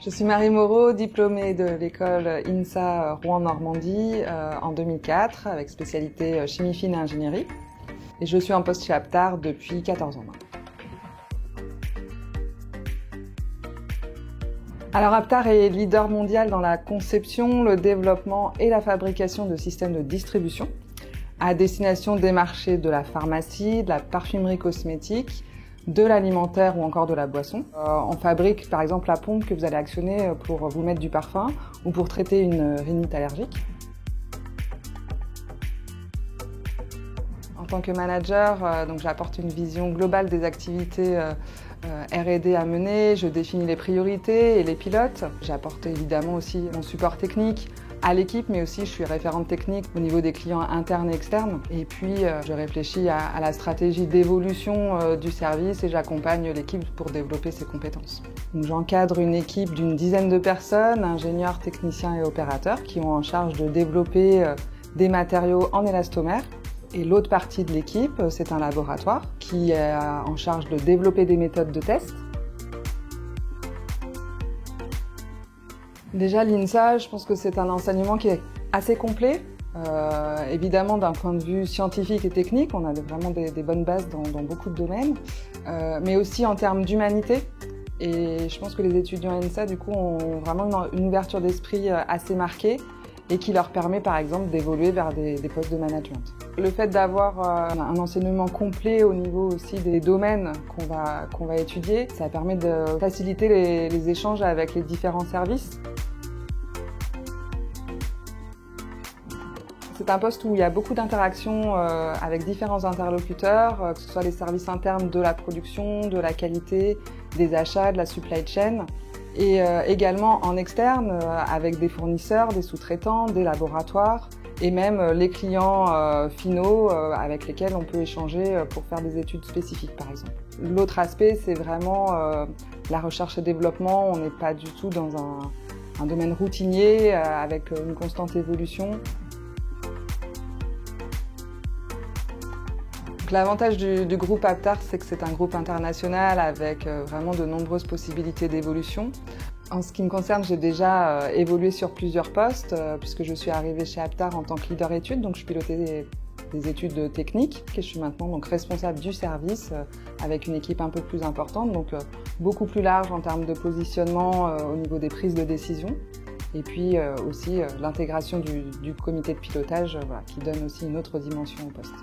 Je suis Marie Moreau, diplômée de l'école INSA Rouen-Normandie en 2004 avec spécialité chimie fine et ingénierie. Et je suis en poste chez Aptar depuis 14 ans maintenant. Alors Aptar est leader mondial dans la conception, le développement et la fabrication de systèmes de distribution à destination des marchés de la pharmacie, de la parfumerie cosmétique, de l'alimentaire ou encore de la boisson. On fabrique par exemple la pompe que vous allez actionner pour vous mettre du parfum ou pour traiter une rhinite allergique. En tant que manager, j'apporte une vision globale des activités R&D à mener, je définis les priorités et les pilotes. J'apporte évidemment aussi mon support technique à l'équipe, mais aussi je suis référente technique au niveau des clients internes et externes. Et puis je réfléchis à la stratégie d'évolution du service et j'accompagne l'équipe pour développer ses compétences. J'encadre une équipe d'une dizaine de personnes, ingénieurs, techniciens et opérateurs, qui ont en charge de développer des matériaux en élastomère. Et l'autre partie de l'équipe, c'est un laboratoire qui est en charge de développer des méthodes de test. Déjà, l'INSA, je pense que c'est un enseignement qui est assez complet. Évidemment, d'un point de vue scientifique et technique, on a vraiment des bonnes bases dans beaucoup de domaines, mais aussi en termes d'humanité. Et je pense que les étudiants INSA, du coup, ont vraiment une ouverture d'esprit assez marquée et qui leur permet, par exemple, d'évoluer vers des postes de management. Le fait d'avoir un enseignement complet au niveau aussi des domaines qu'on va étudier, ça permet de faciliter les échanges avec les différents services. C'est un poste où il y a beaucoup d'interactions avec différents interlocuteurs, que ce soit les services internes de la production, de la qualité, des achats, de la supply chain, et également en externe avec des fournisseurs, des sous-traitants, des laboratoires et même les clients finaux avec lesquels on peut échanger pour faire des études spécifiques par exemple. L'autre aspect, c'est vraiment la recherche et développement. On n'est pas du tout dans un domaine routinier avec une constante évolution. L'avantage du groupe Aptar, c'est que c'est un groupe international avec vraiment de nombreuses possibilités d'évolution. En ce qui me concerne, j'ai déjà évolué sur plusieurs postes puisque je suis arrivée chez Aptar en tant que leader études, donc je pilotais des études techniques et je suis maintenant donc responsable du service avec une équipe un peu plus importante, donc beaucoup plus large en termes de positionnement au niveau des prises de décision. Et puis aussi l'intégration du comité de pilotage qui donne aussi une autre dimension au poste.